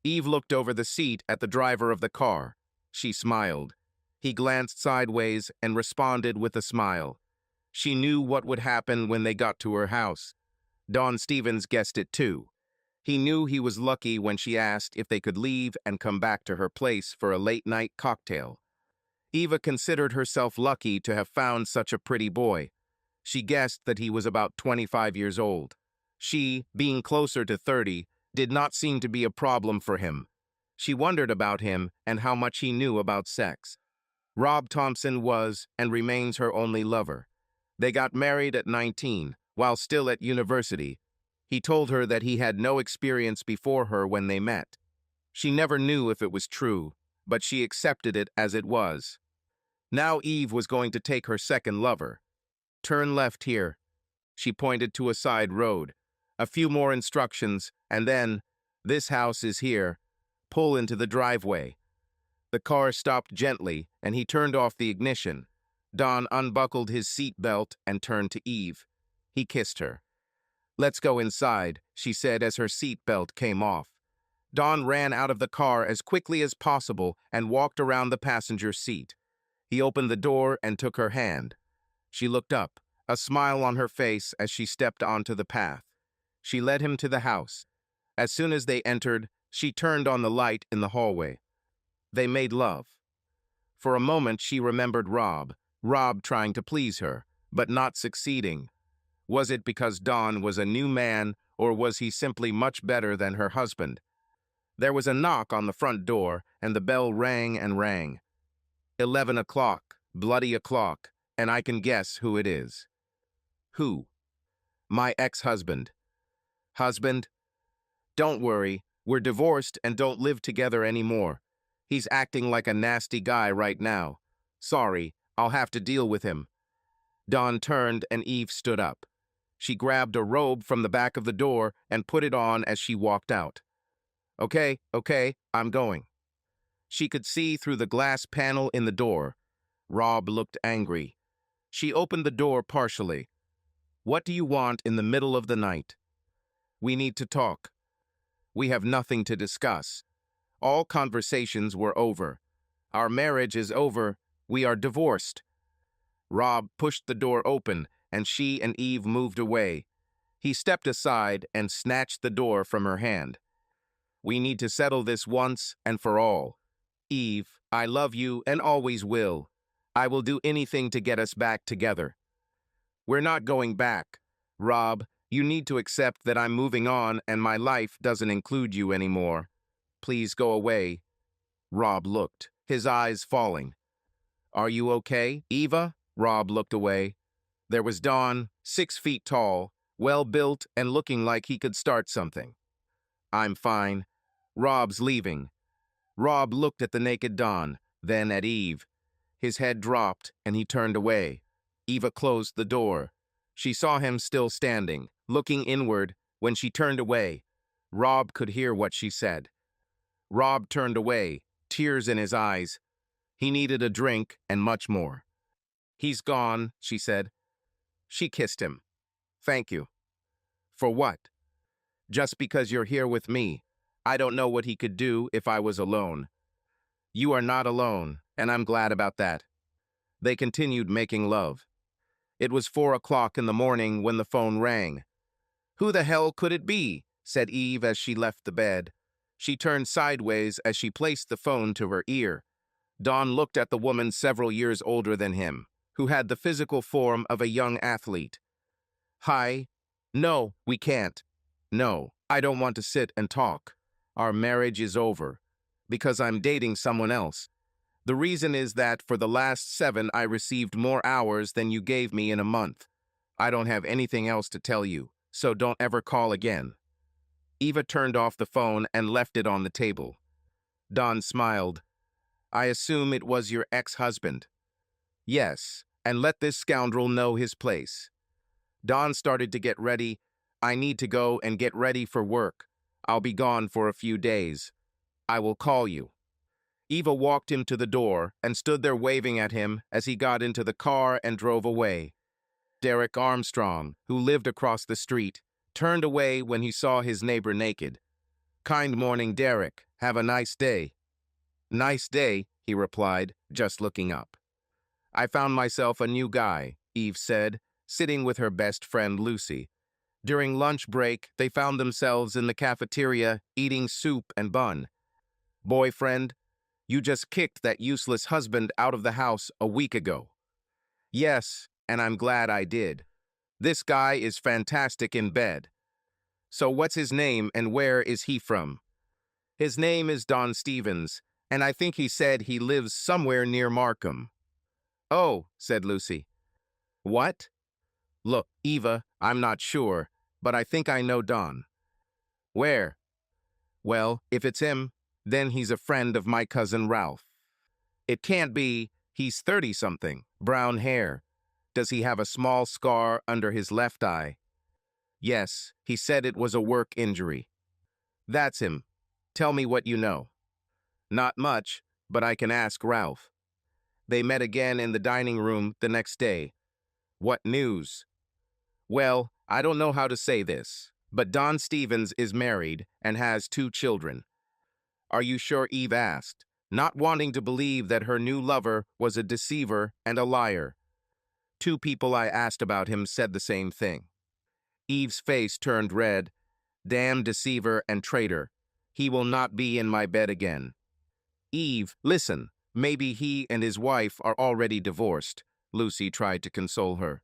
Eve looked over the seat at the driver of the car. She smiled. He glanced sideways and responded with a smile. She knew what would happen when they got to her house. Don Stevens guessed it too. He knew he was lucky when she asked if they could leave and come back to her place for a late-night cocktail. Eva considered herself lucky to have found such a pretty boy. She guessed that he was about 25 years old. She, being closer to 30, did not seem to be a problem for him. She wondered about him and how much he knew about sex. Rob Thompson was and remains her only lover. They got married at 19, while still at university. He told her that he had no experience before her when they met. She never knew if it was true, but she accepted it as it was. Now Eve was going to take her second lover. Turn left here. She pointed to a side road. A few more instructions, and then, this house is here. Pull into the driveway. The car stopped gently, and he turned off the ignition. Don unbuckled his seat belt and turned to Eve. He kissed her. "Let's go inside," she said as her seat belt came off. Don ran out of the car as quickly as possible and walked around the passenger seat. He opened the door and took her hand. She looked up, a smile on her face as she stepped onto the path. She led him to the house. As soon as they entered, she turned on the light in the hallway. They made love. For a moment she remembered Rob trying to please her, but not succeeding. Was it because Don was a new man, or was he simply much better than her husband? There was a knock on the front door, and the bell rang and rang. 11 o'clock, bloody o'clock, and I can guess who it is. Who? My ex-husband. Husband? Don't worry, we're divorced and don't live together anymore. He's acting like a nasty guy right now. Sorry, I'll have to deal with him. Don turned and Eve stood up. She grabbed a robe from the back of the door and put it on as she walked out. Okay, I'm going. She could see through the glass panel in the door. Rob looked angry. She opened the door partially. What do you want in the middle of the night? We need to talk. We have nothing to discuss. All conversations were over. Our marriage is over. We are divorced. Rob pushed the door open, and she and Eve moved away. He stepped aside and snatched the door from her hand. We need to settle this once and for all. Eve, I love you and always will. I will do anything to get us back together. We're not going back. Rob, you need to accept that I'm moving on and my life doesn't include you anymore. Please go away. Rob looked, his eyes falling. Are you okay, Eva? Rob looked away. There was Don, 6 feet tall, well-built and looking like he could start something. I'm fine. Rob's leaving. Rob looked at the naked Don, then at Eve. His head dropped and he turned away. Eva closed the door. She saw him still standing, looking inward. When she turned away, Rob could hear what she said. Rob turned away, tears in his eyes. He needed a drink and much more. He's gone, she said. She kissed him. Thank you. For what? Just because you're here with me. I don't know what he could do if I was alone. You are not alone, and I'm glad about that. They continued making love. It was 4 o'clock in the morning when the phone rang. Who the hell could it be? Said Eve as she left the bed. She turned sideways as she placed the phone to her ear. Don looked at the woman several years older than him, who had the physical form of a young athlete. Hi. No, we can't. No, I don't want to sit and talk. Our marriage is over. Because I'm dating someone else. The reason is that for the last 7 I received more hours than you gave me in a month. I don't have anything else to tell you, so don't ever call again. Eva turned off the phone and left it on the table. Don smiled. I assume it was your ex-husband. Yes, and let this scoundrel know his place. Don started to get ready. I need to go and get ready for work. I'll be gone for a few days. I will call you. Eva walked him to the door and stood there waving at him as he got into the car and drove away. Derek Armstrong, who lived across the street, turned away when he saw his neighbor naked. Kind morning, Derek. Have a nice day. Nice day, he replied, just looking up. I found myself a new guy, Eve said, sitting with her best friend Lucy. During lunch break, they found themselves in the cafeteria eating soup and bun. Boyfriend, you just kicked that useless husband out of the house a week ago. Yes, and I'm glad I did. This guy is fantastic in bed. So what's his name and where is he from? His name is Don Stevens, and I think he said he lives somewhere near Markham. Oh, said Lucy. What? Look, Eva, I'm not sure, but I think I know Don. Where? Well, if it's him, then he's a friend of my cousin Ralph. It can't be. He's 30-something, brown hair. Does he have a small scar under his left eye? Yes, he said it was a work injury. That's him. Tell me what you know. Not much, but I can ask Ralph. They met again in the dining room the next day. What news? Well, I don't know how to say this, but Don Stevens is married and has 2 children. Are you sure? Eve asked, not wanting to believe that her new lover was a deceiver and a liar. 2 people I asked about him said the same thing. Eve's face turned red. Damn deceiver and traitor. He will not be in my bed again. Eve, listen, maybe he and his wife are already divorced, Lucy tried to console her.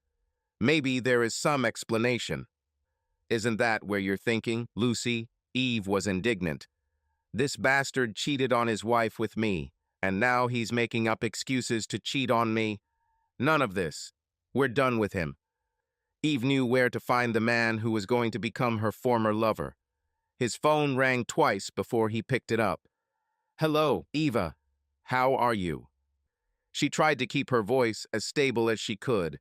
Maybe there is some explanation. Isn't that where you're thinking, Lucy? Eve was indignant. This bastard cheated on his wife with me, and now he's making up excuses to cheat on me. None of this. We're done with him. Eve knew where to find the man who was going to become her former lover. His phone rang twice before he picked it up. Hello, Eva. How are you? She tried to keep her voice as stable as she could.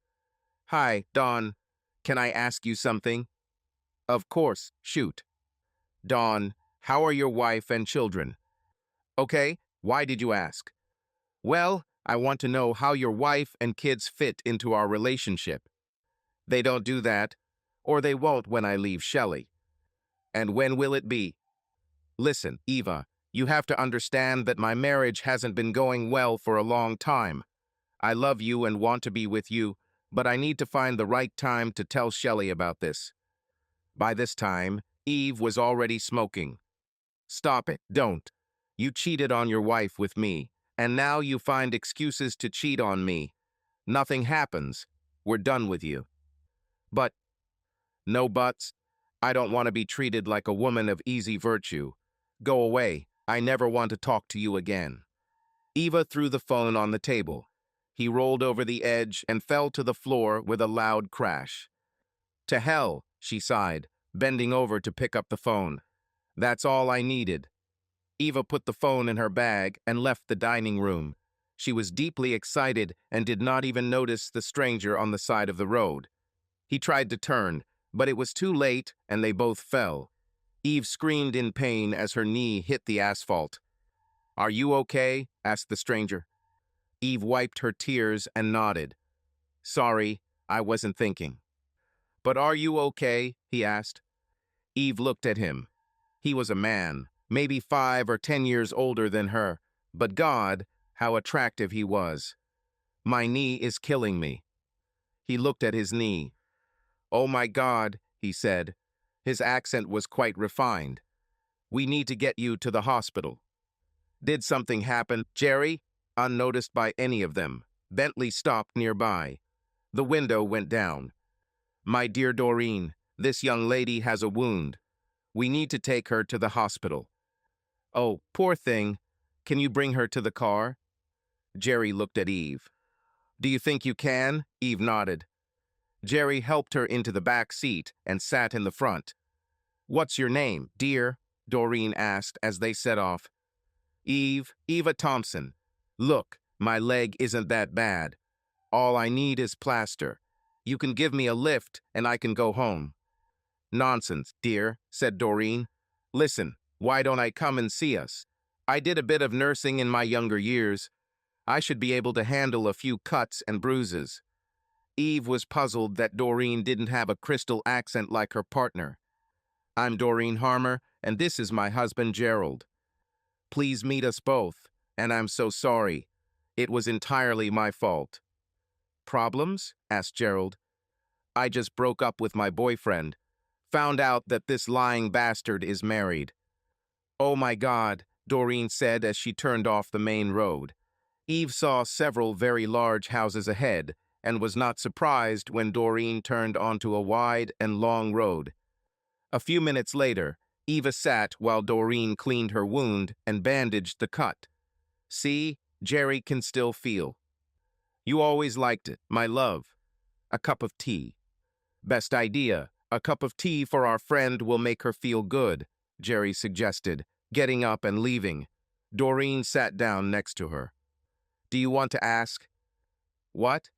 Hi, Dawn. Can I ask you something? Of course, shoot. Dawn, how are your wife and children? Okay, why did you ask? Well, I want to know how your wife and kids fit into our relationship. They don't do that, or they won't when I leave Shelley. And when will it be? Listen, Eva, you have to understand that my marriage hasn't been going well for a long time. I love you and want to be with you, but I need to find the right time to tell Shelley about this. By this time, Eve was already smoking. Stop it, don't. You cheated on your wife with me, and now you find excuses to cheat on me. Nothing happens. We're done with you. But, no buts. I don't want to be treated like a woman of easy virtue. Go away. I never want to talk to you again. Eva threw the phone on the table. He rolled over the edge and fell to the floor with a loud crash. To hell, she sighed, bending over to pick up the phone. That's all I needed. Eva put the phone in her bag and left the dining room. She was deeply excited and did not even notice the stranger on the side of the road. He tried to turn, but it was too late and they both fell. Eve screamed in pain as her knee hit the asphalt. Are you okay? Asked the stranger. Eve wiped her tears and nodded. Sorry, I wasn't thinking. But are you okay? He asked. Eve looked at him. He was a man, maybe 5 or 10 years older than her, but God, how attractive he was. My knee is killing me. He looked at his knee. Oh my God, he said. His accent was quite refined. We need to get you to the hospital. Did something happen, Jerry? Unnoticed by any of them, Bentley stopped nearby. The window went down. My dear Doreen, this young lady has a wound. We need to take her to the hospital. Oh, poor thing. Can you bring her to the car? Jerry looked at Eve. Do you think you can? Eve nodded. Jerry helped her into the back seat and sat in the front. What's your name, dear? Doreen asked as they set off. Eva Thompson. Look, my leg isn't that bad. All I need is plaster. You can give me a lift and I can go home. Nonsense, dear, said Doreen. Listen, why don't I come and see us? I did a bit of nursing in my younger years. I should be able to handle a few cuts and bruises. Eve was puzzled that Doreen didn't have a crystal accent like her partner. I'm Doreen Harmer, and this is my husband Gerald. Please meet us both, and I'm so sorry. It was entirely my fault." "Problems?" asked Gerald. "I just broke up with my boyfriend. Found out that this lying bastard is married." "Oh my God," Doreen said as she turned off the main road. Eve saw several very large houses ahead and was not surprised when Doreen turned onto a wide and long road. A few minutes later, Eva sat while Doreen cleaned her wound and bandaged the cut. "See, Jerry can still feel." "You always liked it, my love. A cup of tea." "Best idea. A cup of tea for our friend will make her feel good," Jerry suggested, getting up and leaving. Doreen sat down next to her. "Do you want to ask?" "What?"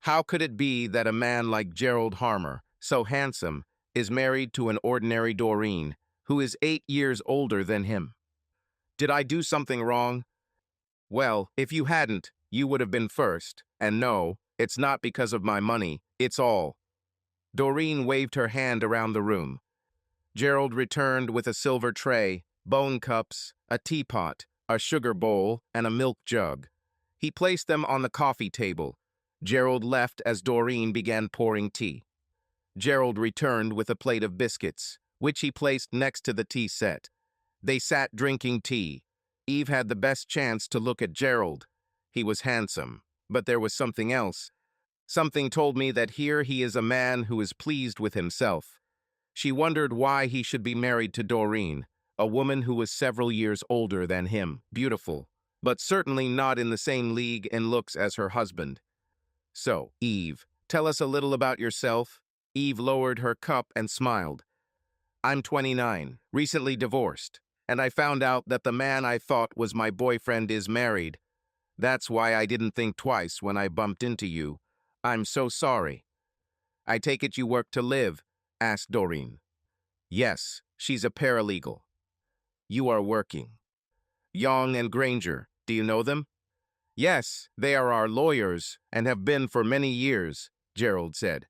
"How could it be that a man like Gerald Harmer, so handsome, is married to an ordinary Doreen, who is 8 years older than him? Did I do something wrong?" "Well, if you hadn't, you would have been first. And no, it's not because of my money, it's all." Doreen waved her hand around the room. Gerald returned with a silver tray, bone cups, a teapot, a sugar bowl, and a milk jug. He placed them on the coffee table. Gerald left as Doreen began pouring tea. Gerald returned with a plate of biscuits, which he placed next to the tea set. They sat drinking tea. Eve had the best chance to look at Gerald. He was handsome, but there was something else. Something told me that here he is a man who is pleased with himself. She wondered why he should be married to Doreen, a woman who was several years older than him, beautiful, but certainly not in the same league in looks as her husband. "So, Eve, tell us a little about yourself." Eve lowered her cup and smiled. "I'm 29, recently divorced, and I found out that the man I thought was my boyfriend is married. That's why I didn't think twice when I bumped into you. I'm so sorry." "I take it you work to live?" asked Doreen. "Yes, she's a paralegal." "You are working." "Young and Granger, do you know them?" "Yes, they are our lawyers and have been for many years," Gerald said.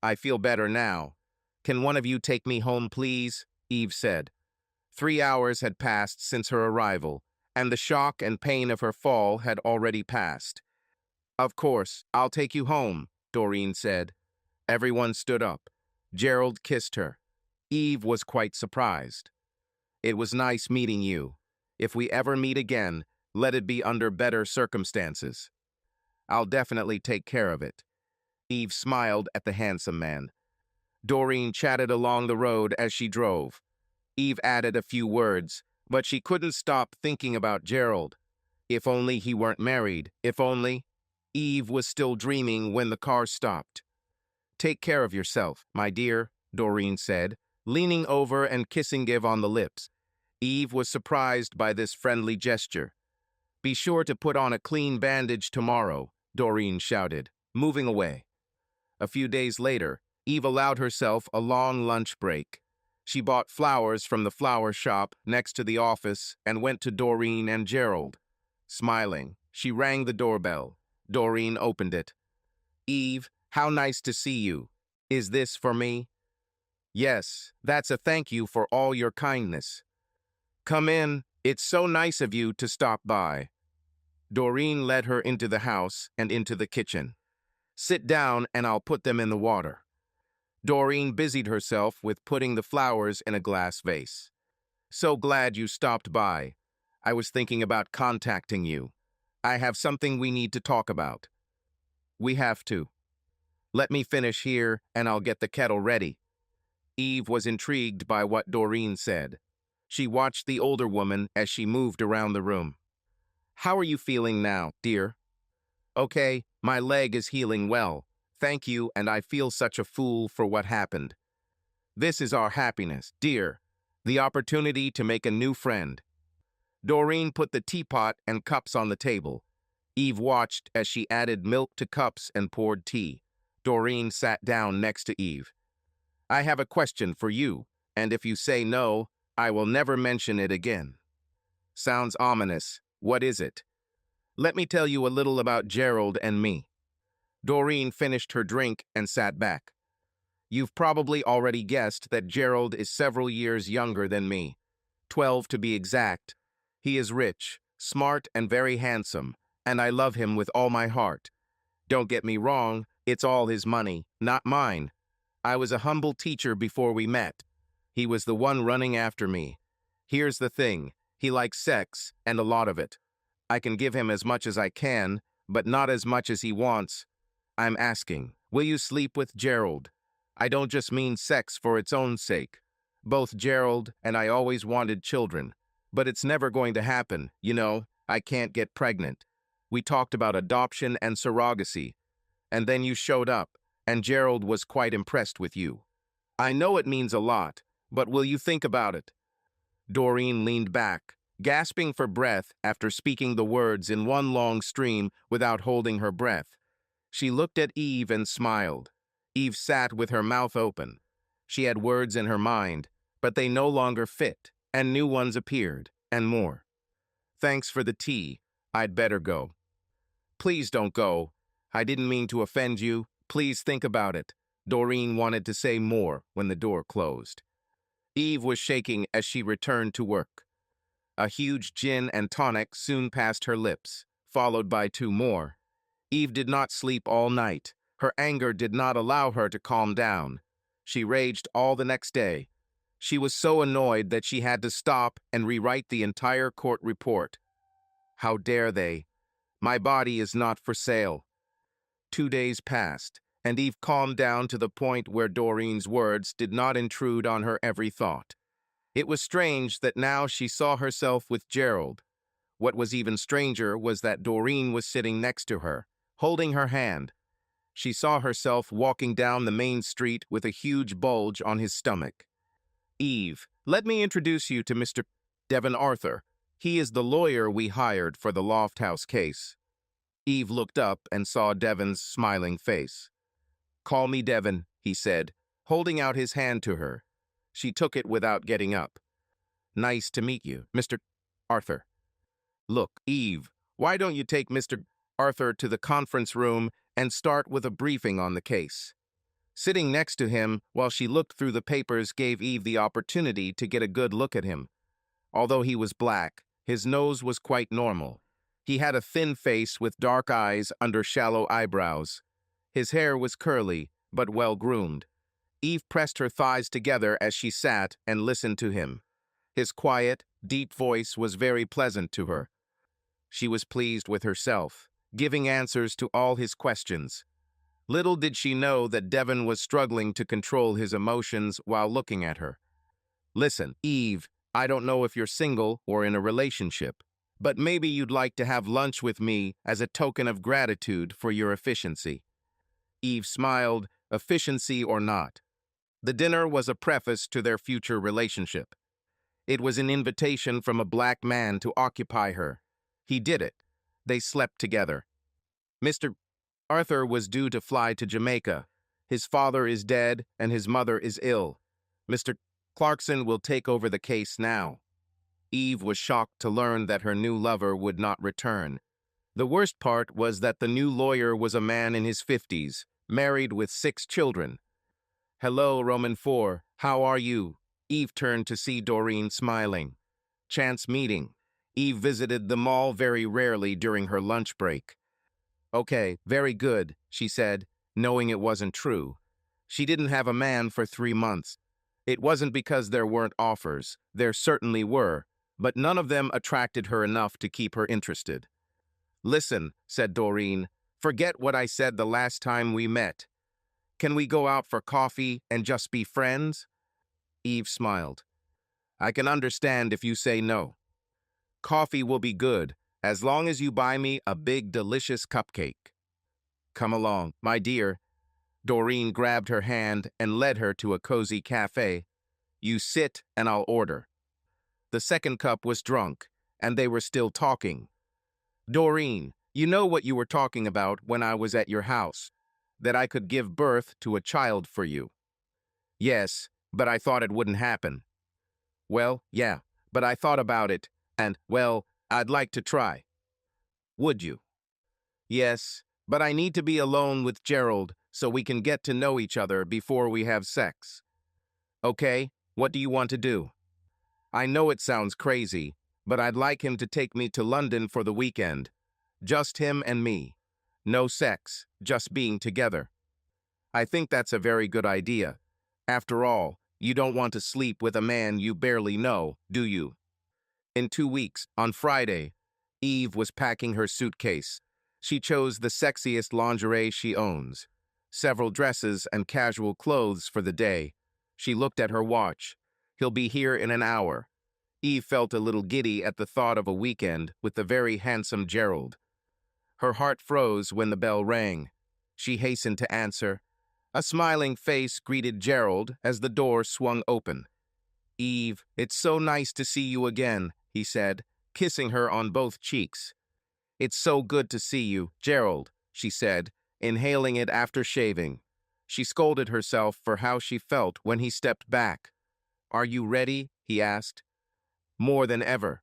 "I feel better now. Can one of you take me home, please?" Eve said. 3 hours had passed since her arrival, and the shock and pain of her fall had already passed. "Of course, I'll take you home," Doreen said. Everyone stood up. Gerald kissed her. Eve was quite surprised. "It was nice meeting you. If we ever meet again, let it be under better circumstances." "I'll definitely take care of it." Eve smiled at the handsome man. Doreen chatted along the road as she drove. Eve added a few words, but she couldn't stop thinking about Gerald. If only he weren't married, if only... Eve was still dreaming when the car stopped. "Take care of yourself, my dear," Doreen said, leaning over and kissing Eve on the lips. Eve was surprised by this friendly gesture. "Be sure to put on a clean bandage tomorrow," Doreen shouted, moving away. A few days later, Eve allowed herself a long lunch break. She bought flowers from the flower shop next to the office and went to Doreen and Gerald. Smiling, she rang the doorbell. Doreen opened it. "Eve, how nice to see you. Is this for me?" "Yes, that's a thank you for all your kindness." "Come in. It's so nice of you to stop by." Doreen led her into the house and into the kitchen. "Sit down and I'll put them in the water." Doreen busied herself with putting the flowers in a glass vase. "So glad you stopped by. I was thinking about contacting you. I have something we need to talk about." "We have to. Let me finish here and I'll get the kettle ready." Eve was intrigued by what Doreen said. She watched the older woman as she moved around the room. "How are you feeling now, dear?" "Okay, my leg is healing well. Thank you, and I feel such a fool for what happened. This is our happiness, dear. The opportunity to make a new friend." Doreen put the teapot and cups on the table. Eve watched as she added milk to cups and poured tea. Doreen sat down next to Eve. "I have a question for you, and if you say no, I will never mention it again." "Sounds ominous. What is it?" "Let me tell you a little about Gerald and me." Doreen finished her drink and sat back. You've probably already guessed that Gerald is several years younger than me, 12 to be exact. He is rich, smart, and very handsome, and I love him with all my heart. Don't get me wrong, it's all his money, not mine. I was a humble teacher before we met. He was the one running after me. Here's the thing, he likes sex, and a lot of it. I can give him as much as I can, but not as much as he wants. I'm asking, will you sleep with Gerald? I don't just mean sex for its own sake. Both Gerald and I always wanted children, but it's never going to happen, you know, I can't get pregnant. We talked about adoption and surrogacy, and then you showed up, and Gerald was quite impressed with you. I know it means a lot, but will you think about it? Doreen leaned back, gasping for breath after speaking the words in one long stream without holding her breath. She looked at Eve and smiled. Eve sat with her mouth open. She had words in her mind, but they no longer fit, and new ones appeared, and more. Thanks for the tea. I'd better go. Please don't go. I didn't mean to offend you. Please think about it. Doreen wanted to say more when the door closed. Eve was shaking as she returned to work. A huge gin and tonic soon passed her lips, followed by two more. Eve did not sleep all night. Her anger did not allow her to calm down. She raged all the next day. She was so annoyed that she had to stop and rewrite the entire court report. How dare they? My body is not for sale. 2 days passed, and Eve calmed down to the point where Doreen's words did not intrude on her every thought. It was strange that now she saw herself with Gerald. What was even stranger was that Doreen was sitting next to her, holding her hand. She saw herself walking down the main street with a huge bulge on his stomach. Eve, let me introduce you to Mr. Devon Arthur. He is the lawyer we hired for the Loft House case. Eve looked up and saw Devon's smiling face. Call me Devon, he said, holding out his hand to her. She took it without getting up. Nice to meet you, Mr. Arthur. Look, Eve, why don't you take Mr. Arthur to the conference room and start with a briefing on the case? Sitting next to him while she looked through the papers gave Eve the opportunity to get a good look at him. Although he was black, his nose was quite normal. He had a thin face with dark eyes under shallow eyebrows. His hair was curly, but well-groomed. Eve pressed her thighs together as she sat and listened to him. His quiet, deep voice was very pleasant to her. She was pleased with herself, giving answers to all his questions. Little did she know that Devon was struggling to control his emotions while looking at her. Listen, Eve, I don't know if you're single or in a relationship, but maybe you'd like to have lunch with me as a token of gratitude for your efficiency. Eve smiled, efficiency or not. The dinner was a preface to their future relationship. It was an invitation from a black man to occupy her. He did it. They slept together. Mr. Arthur was due to fly to Jamaica. His father is dead and his mother is ill. Mr. Clarkson will take over the case now. Eve was shocked to learn that her new lover would not return. The worst part was that the new lawyer was a man in his 50s, married with 6 children. Hello, Roman 4, how are you? Eve turned to see Doreen smiling. Chance meeting. Eve visited the mall very rarely during her lunch break. Okay, very good, she said, knowing it wasn't true. She didn't have a man for 3 months. It wasn't because there weren't offers. There certainly were, but none of them attracted her enough to keep her interested. Listen, said Doreen, forget what I said the last time we met. Can we go out for coffee and just be friends? Eve smiled. I can understand if you say no. Coffee will be good, as long as you buy me a big, delicious cupcake. Come along, my dear. Doreen grabbed her hand and led her to a cozy cafe. You sit and I'll order. The second cup was drunk, and they were still talking. Doreen, you know what you were talking about when I was at your house, that I could give birth to a child for you. Yes, but I thought it wouldn't happen. Well, yeah, but I thought about it, and, well, I'd like to try. Would you? Yes, but I need to be alone with Gerald, so we can get to know each other before we have sex. Okay, what do you want to do? I know it sounds crazy, but I'd like him to take me to London for the weekend. Just him and me. No sex, just being together. I think that's a very good idea. After all, you don't want to sleep with a man you barely know, do you? In 2 weeks, on Friday, Eve was packing her suitcase. She chose the sexiest lingerie she owns, several dresses and casual clothes for the day. She looked at her watch. He'll be here in an hour. Eve felt a little giddy at the thought of a weekend with the very handsome Gerald. Her heart froze when the bell rang. She hastened to answer. A smiling face greeted Gerald as the door swung open. Eve, it's so nice to see you again, he said, kissing her on both cheeks. It's so good to see you, Gerald, she said, inhaling it after shaving. She scolded herself for how she felt when he stepped back. Are you ready? He asked. More than ever.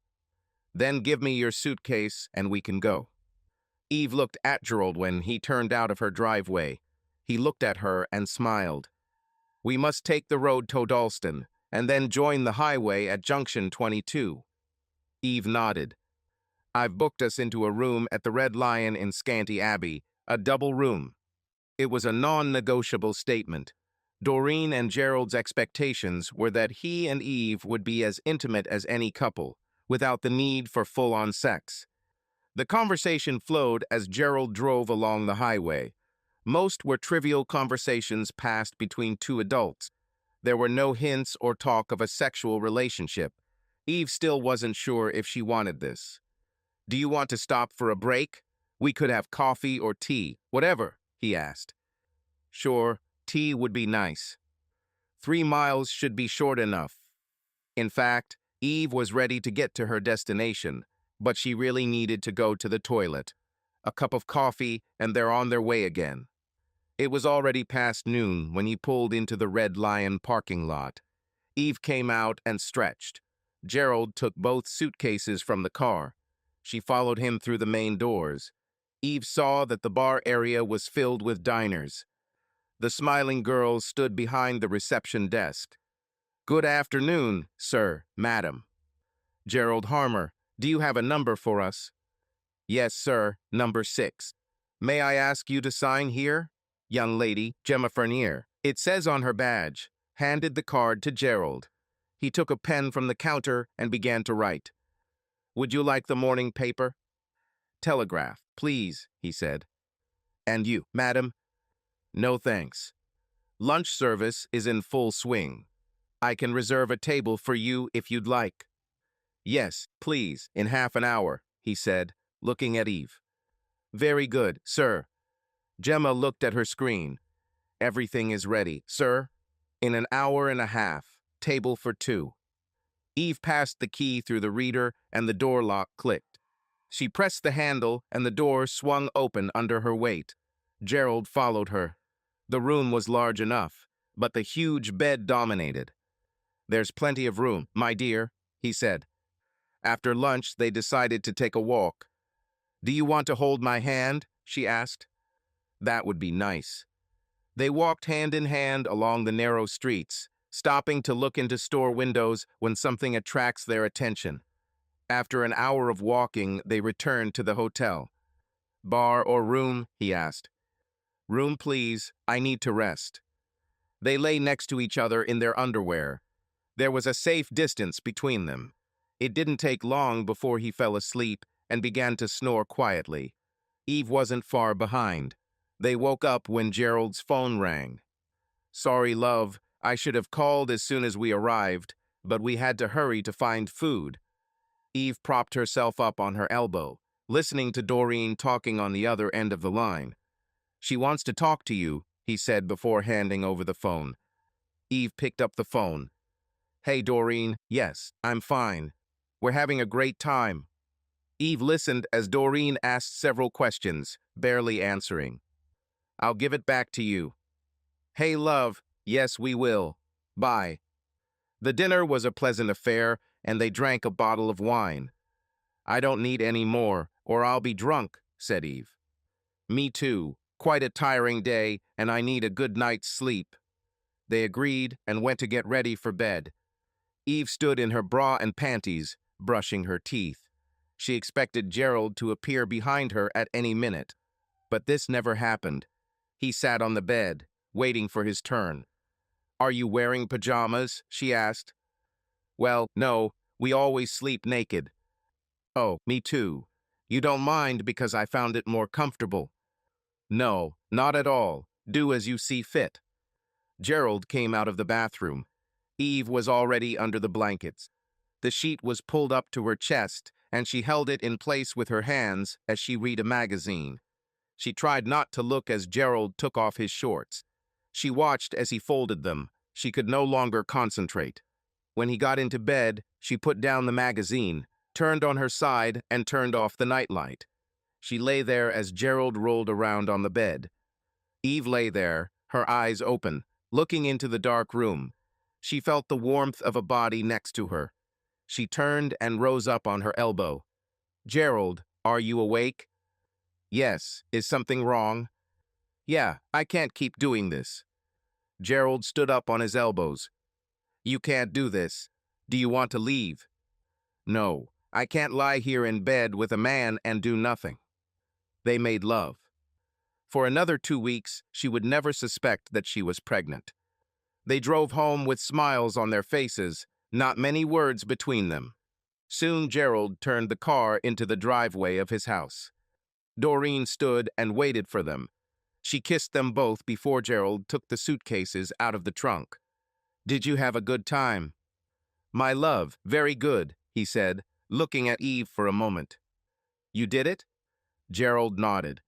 Then give me your suitcase and we can go. Eve looked at Gerald when he turned out of her driveway. He looked at her and smiled. We must take the road to Dalston and then join the highway at Junction 22. Eve nodded. I've booked us into a room at the Red Lion in Scanty Abbey, a double room. It was a non-negotiable statement. Doreen and Gerald's expectations were that he and Eve would be as intimate as any couple, without the need for full-on sex. The conversation flowed as Gerald drove along the highway. Most were trivial conversations passed between two adults. There were no hints or talk of a sexual relationship. Eve still wasn't sure if she wanted this. Do you want to stop for a break? We could have coffee or tea, whatever, he asked. Sure, tea would be nice. 3 miles should be short enough. In fact, Eve was ready to get to her destination, but she really needed to go to the toilet. A cup of coffee, and they're on their way again. It was already past noon when he pulled into the Red Lion parking lot. Eve came out and stretched. Gerald took both suitcases from the car. She followed him through the main doors. Eve saw that the bar area was filled with diners. The smiling girls stood behind the reception desk. Good afternoon, sir, madam. Gerald Harmer, do you have a number for us? Yes, sir, number 6. May I ask you to sign here? Young lady, Gemma Fernier. It says on her badge. Handed the card to Gerald. He took a pen from the counter and began to write. Would you like the morning paper? Telegraph, please, he said. And you, madam? No thanks. Lunch service is in full swing. I can reserve a table for you if you'd like. Yes, please, in half an hour, he said, looking at Eve. Very good, sir. Gemma looked at her screen. Everything is ready, sir. In an hour and a half, table for 2. Eve passed the key through the reader and the door lock clicked. She pressed the handle and the door swung open under her weight. Gerald followed her. The room was large enough, but the huge bed dominated. There's plenty of room, my dear, he said. After lunch, they decided to take a walk. Do you want to hold my hand? She asked. That would be nice. They walked hand in hand along the narrow streets, stopping to look into store windows when something attracts their attention. After an hour of walking, they returned to the hotel. Bar or room? He asked. Room, please. I need to rest. They lay next to each other in their underwear. There was a safe distance between them. It didn't take long before he fell asleep and began to snore quietly. Eve wasn't far behind. They woke up when Gerald's phone rang. Sorry, love, I should have called as soon as we arrived, but we had to hurry to find food. Eve propped herself up on her elbow, listening to Doreen talking on the other end of the line. She wants to talk to you, he said before handing over the phone. Eve picked up the phone. Hey, Doreen, yes, I'm fine. We're having a great time. Eve listened as Doreen asked several questions, barely answering. I'll give it back to you. Hey, love, yes, we will. Bye. The dinner was a pleasant affair, and they drank a bottle of wine. I don't need any more, or I'll be drunk, said Eve. Me too. Quite a tiring day, and I need a good night's sleep. They agreed and went to get ready for bed. Eve stood in her bra and panties, brushing her teeth. She expected Gerald to appear behind her at any minute. But this never happened. He sat on the bed, waiting for his turn. "Are you wearing pajamas?" she asked. "Well, no, we always sleep naked." "Oh, me too. You don't mind because I found it more comfortable?" "No, not at all. Do as you see fit." Gerald came out of the bathroom. Eve was already under the blankets. The sheet was pulled up to her chest, and she held it in place with her hands as she read a magazine. She tried not to look as Gerald took off his shorts. She watched as he folded them. She could no longer concentrate. When he got into bed, she put down the magazine, turned on her side, and turned off the nightlight. She lay there as Gerald rolled around on the bed. Eve lay there, her eyes open, looking into the dark room. She felt the warmth of a body next to her. She turned and rose up on her elbow. "Gerald, are you awake?" "Yes. Is something wrong?" "Yeah, I can't keep doing this." Gerald stood up on his elbows. "You can't do this. Do you want to leave?" "No, I can't lie here in bed with a man and do nothing." They made love. For another 2 weeks, she would never suspect that she was pregnant. They drove home with smiles on their faces, not many words between them. Soon Gerald turned the car into the driveway of his house. Doreen stood and waited for them. She kissed them both before Gerald took the suitcases out of the trunk. "Did you have a good time?" "My love, very good," he said, looking at Eve for a moment. "You did it?" Gerald nodded.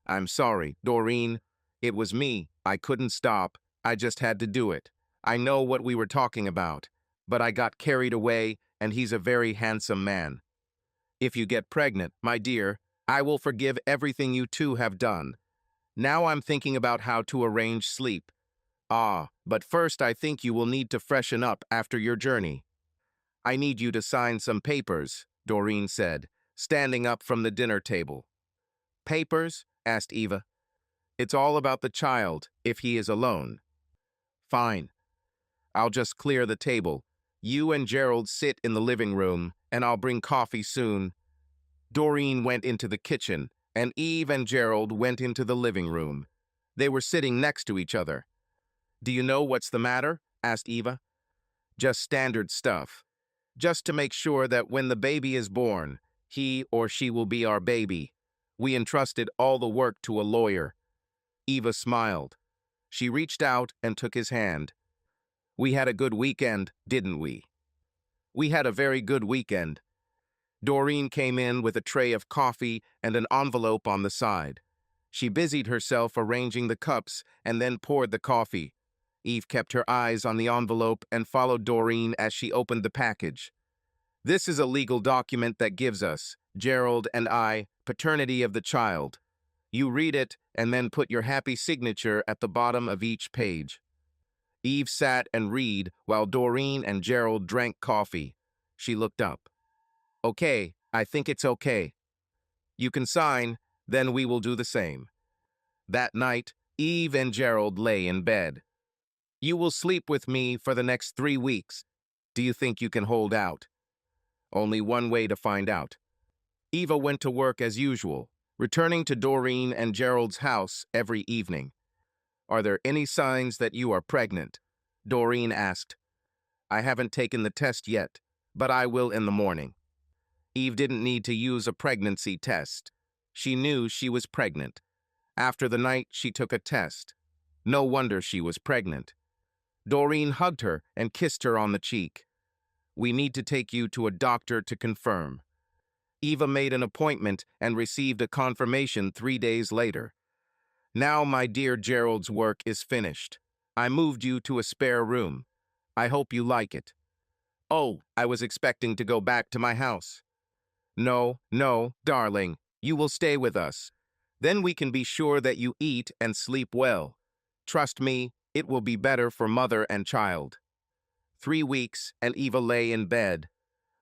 "I'm sorry, Doreen. It was me. I couldn't stop. I just had to do it. I know what we were talking about, but I got carried away, and he's a very handsome man. If you get pregnant, my dear, I will forgive everything you two have done. Now I'm thinking about how to arrange sleep. But first I think you will need to freshen up after your journey." "I need you to sign some papers," Doreen said, standing up from the dinner table. "Papers?" asked Eva. "It's all about the child, if he is alone." "Fine. I'll just clear the table. You and Gerald sit in the living room, and I'll bring coffee soon." Doreen went into the kitchen, and Eve and Gerald went into the living room. They were sitting next to each other. "Do you know what's the matter?" asked Eva. "Just standard stuff. Just to make sure that when the baby is born, he or she will be our baby. We entrusted all the work to a lawyer." Eva smiled. She reached out and took his hand. "We had a good weekend, didn't we?" "We had a very good weekend." Doreen came in with a tray of coffee and an envelope on the side. She busied herself arranging the cups and then poured the coffee. Eve kept her eyes on the envelope and followed Doreen as she opened the package. "This is a legal document that gives us, Gerald and I, paternity of the child. You read it and then put your happy signature at the bottom of each page." Eve sat and read while Doreen and Gerald drank coffee. She looked up. "Okay, I think it's okay. You can sign, then we will do the same." That night, Eve and Gerald lay in bed. "You will sleep with me for the next 3 weeks. Do you think you can hold out?" Only one way to find out. Eva went to work as usual, returning to Doreen and Gerald's house every evening. "Are there any signs that you are pregnant?" Doreen asked. "I haven't taken the test yet, but I will in the morning." Eve didn't need to use a pregnancy test. She knew she was pregnant. After the night she took a test. No wonder she was pregnant. Doreen hugged her and kissed her on the cheek. "We need to take you to a doctor to confirm." Eva made an appointment and received a confirmation 3 days later. "Now my dear Gerald's work is finished. I moved you to a spare room. I hope you like it." "Oh, I was expecting to go back to my house." "No, no, darling, you will stay with us. Then we can be sure that you eat and sleep well. Trust me, it will be better for mother and child." 3 weeks, and Eva lay in bed.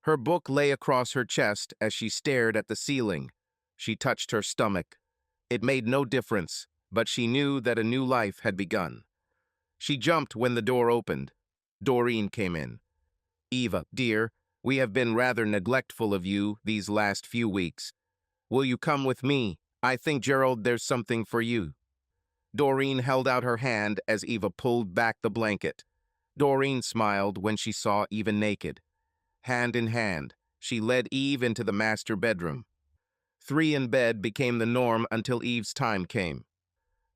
Her book lay across her chest as she stared at the ceiling. She touched her stomach. It made no difference. but she knew that a new life had begun. She jumped when the door opened. Doreen came in. "Eva, dear, we have been rather neglectful of you these last few weeks. Will you come with me? I think, Gerald, there's something for you." Doreen held out her hand as Eva pulled back the blanket. Doreen smiled when she saw Eva naked. Hand in hand, she led Eve into the master bedroom. 3 in bed became the norm until Eve's time came.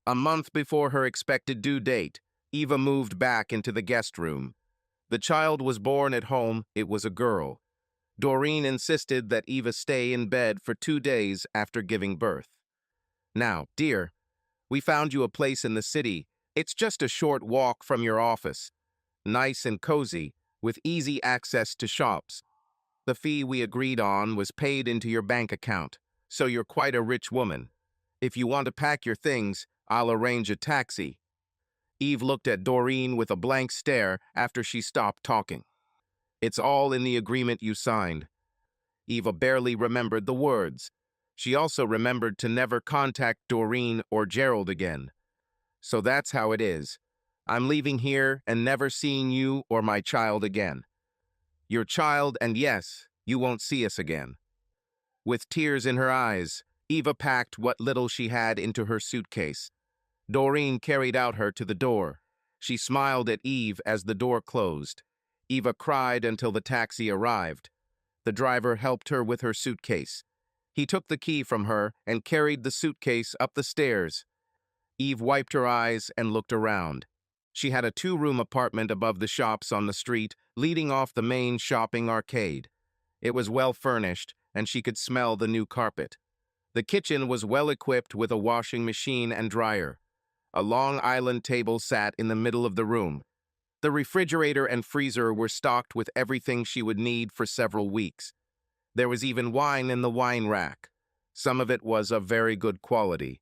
A month before her expected due date, Eva moved back into the guest room. The child was born at home. It was a girl. Doreen insisted that Eva stay in bed for 2 days after giving birth. "Now, dear, we found you a place in the city. It's just a short walk from your office. Nice and cozy, with easy access to shops. The fee we agreed on was paid into your bank account, so you're quite a rich woman. If you want to pack your things, I'll arrange a taxi." Eve looked at Doreen with a blank stare after she stopped talking. "It's all in the agreement you signed." Eva barely remembered the words. She also remembered to never contact Doreen or Gerald again. "So that's how it is. I'm leaving here and never seeing you or my child again. Your child, and yes, you won't see us again." With tears in her eyes, Eva packed what little she had into her suitcase. Doreen carried out her to the door. She smiled at Eve as the door closed. Eva cried until the taxi arrived. The driver helped her with her suitcase. He took the key from her and carried the suitcase up the stairs. Eve wiped her eyes and looked around. She had a 2-room apartment above the shops on the street, leading off the main shopping arcade. It was well furnished, and she could smell the new carpet. The kitchen was well equipped with a washing machine and dryer. A long island table sat in the middle of the room. The refrigerator and freezer were stocked with everything she would need for several weeks. There was even wine in the wine rack. Some of it was of very good quality.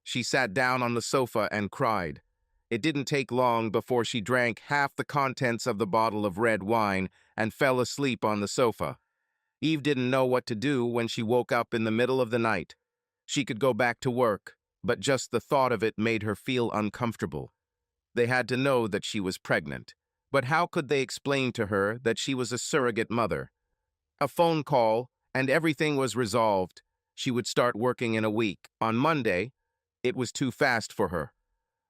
She sat down on the sofa and cried. It didn't take long before she drank half the contents of the bottle of red wine and fell asleep on the sofa. Eve didn't know what to do when she woke up in the middle of the night. She could go back to work, but just the thought of it made her feel uncomfortable. They had to know that she was pregnant, but how could they explain to her that she was a surrogate mother? A phone call, and everything was resolved. She would start working in a week. On Monday, it was too fast for her.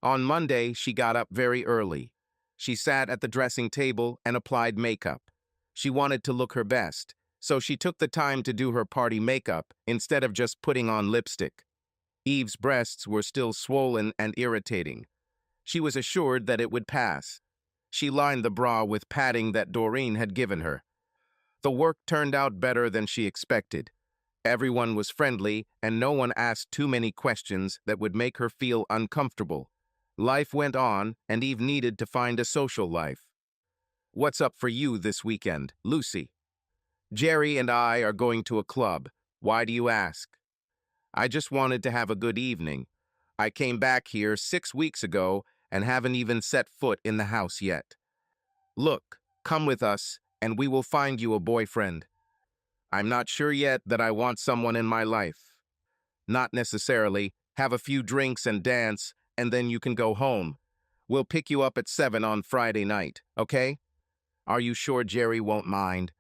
On Monday, she got up very early. She sat at the dressing table and applied makeup. She wanted to look her best, so she took the time to do her party makeup instead of just putting on lipstick. Eve's breasts were still swollen and irritating. She was assured that it would pass. She lined the bra with padding that Doreen had given her. The work turned out better than she expected. Everyone was friendly, and no one asked too many questions that would make her feel uncomfortable. Life went on, and Eve needed to find a social life. "What's up for you this weekend, Lucy?" "Jerry and I are going to a club. Why do you ask?" "I just wanted to have a good evening. I came back here 6 weeks ago and haven't even set foot in the house yet." "Look, come with us, and we will find you a boyfriend." "I'm not sure yet that I want someone in my life." "Not necessarily. Have a few drinks and dance, and then you can go home. We'll pick you up at 7 on Friday night, okay?" "Are you sure Jerry won't mind?"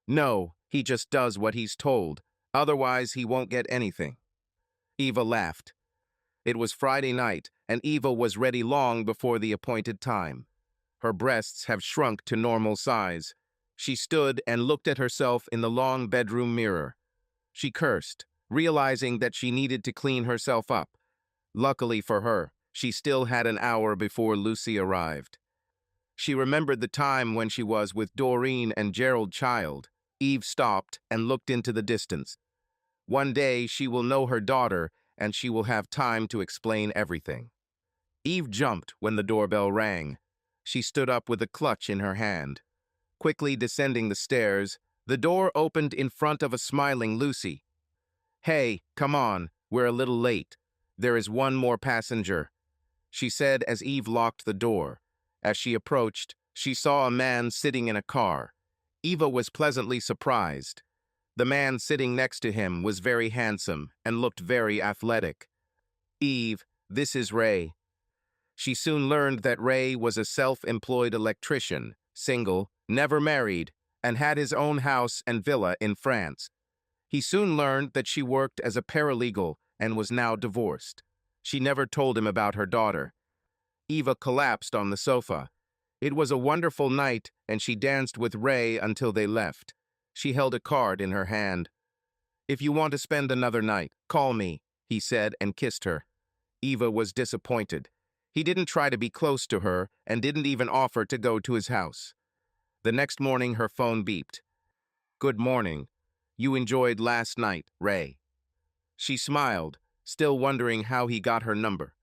"No, he just does what he's told. Otherwise, he won't get anything." Eva laughed. It was Friday night, and Eva was ready long before the appointed time. Her breasts have shrunk to normal size. She stood and looked at herself in the long bedroom mirror. She cursed, realizing that she needed to clean herself up. Luckily for her, she still had an hour before Lucy arrived. She remembered the time when she was with Doreen and Gerald Child. Eve stopped and looked into the distance. One day she will know her daughter, and she will have time to explain everything. Eve jumped when the doorbell rang. She stood up with a clutch in her hand. Quickly descending the stairs, the door opened in front of a smiling Lucy. "Hey, come on, we're a little late. There is one more passenger," she said as Eve locked the door. As she approached, she saw a man sitting in a car. Eva was pleasantly surprised. The man sitting next to him was very handsome and looked very athletic. "Eve, This is Ray. She soon learned that Ray was a self-employed electrician, single, never married, and had his own house and villa in France. He soon learned that she worked as a paralegal and was now divorced. She never told him about her daughter. Eva collapsed on the sofa. It was a wonderful night, and she danced with Ray until they left. She held a card in her hand. "If you want to spend another night, call me," he said and kissed her. Eva was disappointed. He didn't try to be close to her and didn't even offer to go to his house. The next morning, her phone beeped. "Good morning. You enjoyed last night, Ray." She smiled, still wondering how he got her number.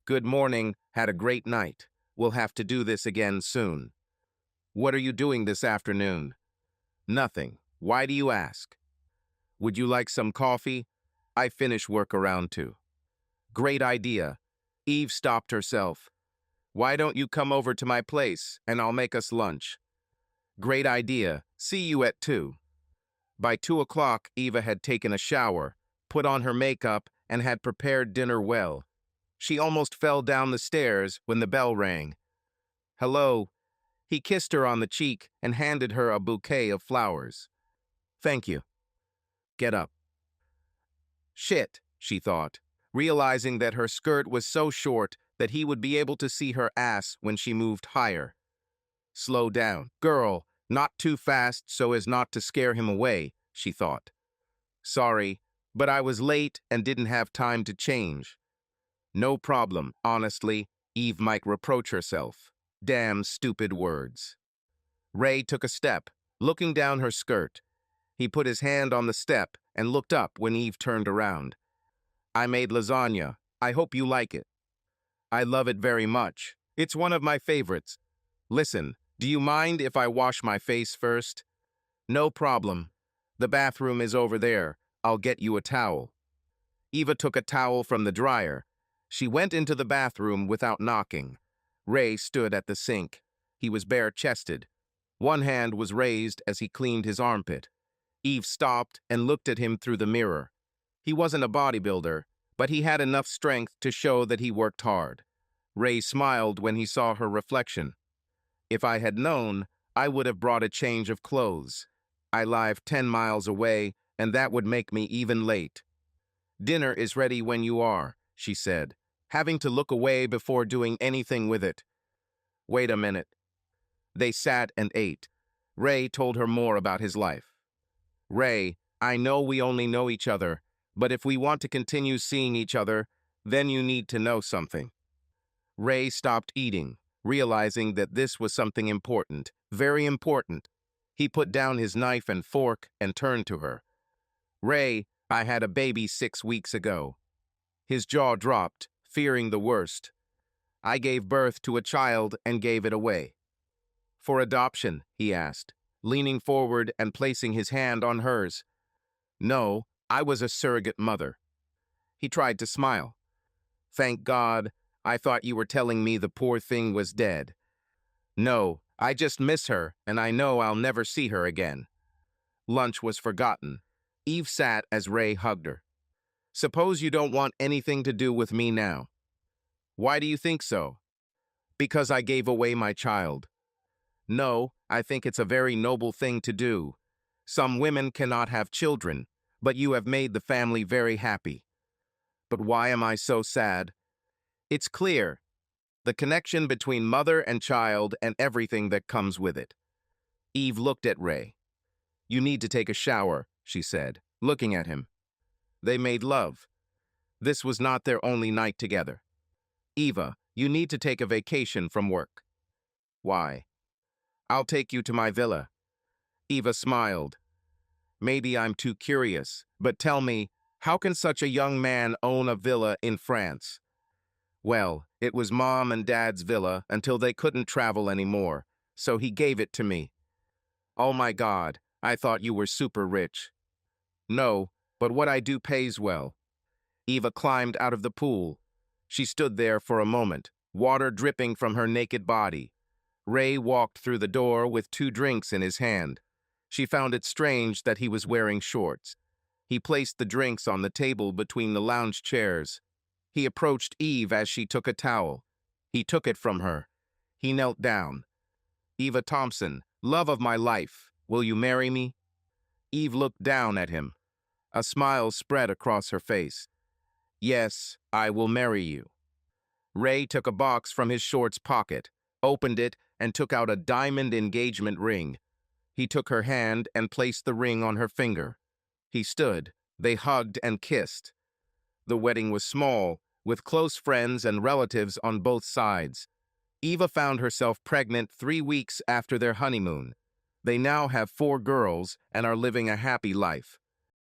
"Good morning. Had a great night. We'll have to do this again soon." "What are you doing this afternoon?" "Nothing. Why do you ask?" "Would you like some coffee? I finish work around 2. "Great idea." Eve stopped herself. "Why don't you come over to my place and I'll make us lunch?" "Great idea. See you at 2. By 2 o'clock, Eva had taken a shower, put on her makeup, and had prepared dinner well. She almost fell down the stairs when the bell rang. "Hello." He kissed her on the cheek and handed her a bouquet of flowers. "Thank you. Get up." Shit, she thought, realizing that her skirt was so short that he would be able to see her ass when she moved higher. "Slow down, girl, not too fast so as not to scare him away," she thought. "Sorry, but I was late and didn't have time to change." "No problem, honestly," Eve might reproach herself. Damn stupid words. Ray took a step, looking down her skirt. He put his hand on the step and looked up when Eve turned around. "I made lasagna. I hope you like it." "I love it very much. It's one of my favorites. Listen, do you mind if I wash my face first?" "No problem. The bathroom is over there. I'll get you a towel." Eva took a towel from the dryer. She went into the bathroom without knocking. Ray stood at the sink. He was bare-chested. One hand was raised as he cleaned his armpit. Eve stopped and looked at him through the mirror. He wasn't a bodybuilder, but he had enough strength to show that he worked hard. Ray smiled when he saw her reflection. "If I had known, I would have brought a change of clothes. I live 10 miles away, and that would make me even late." "Dinner is ready when you are," she said, having to look away before doing anything with it. "Wait a minute." They sat and ate. Ray told her more about his life. "Ray, I know we only know each other, but if we want to continue seeing each other, then you need to know something." Ray stopped eating, realizing that this was something important, very important. He put down his knife and fork and turned to her. "Ray, I had a baby 6 weeks ago." His jaw dropped, fearing the worst. "I gave birth to a child and gave it away." "For adoption?" he asked, leaning forward and placing his hand on hers. "No, I was a surrogate mother." He tried to smile. "Thank God, I thought you were telling me the poor thing was dead." "No, I just miss her, and I know I'll never see her again." Lunch was forgotten. Eve sat as Ray hugged her. "Suppose you don't want anything to do with me now." "Why do you think so?" "Because I gave away my child." "No, I think it's a very noble thing to do. Some women cannot have children, but you have made the family very happy." "But why am I so sad?" "It's clear. The connection between mother and child and everything that comes with it." Eve looked at Ray. "You need to take a shower," she said, looking at him. They made love. This was not their only night together. "Eva, you need to take a vacation from work." "Why?" "I'll take you to my villa." Eva smiled. "Maybe I'm too curious, but tell me, how can such a young man own a villa in France?" "Well, it was Mom and Dad's villa until they couldn't travel anymore, so he gave it to me." "Oh my God, I thought you were super rich." "No, but what I do pays well." Eva climbed out of the pool. She stood there for a moment, water dripping from her naked body. Ray walked through the door with 2 drinks in his hand. She found it strange that he was wearing shorts. He placed the drinks on the table between the lounge chairs. He approached Eve as she took a towel. He took it from her. He knelt down. "Eva Thompson, love of my life, will you marry me?" Eve looked down at him. A smile spread across her face. "Yes, I will marry you." Ray took a box from his shorts pocket, opened it, and took out a diamond engagement ring. He took her hand and placed the ring on her finger. He stood. They hugged and kissed. The wedding was small, with close friends and relatives on both sides. Eva found herself pregnant 3 weeks after their honeymoon. They now have 4 girls and are living a happy life.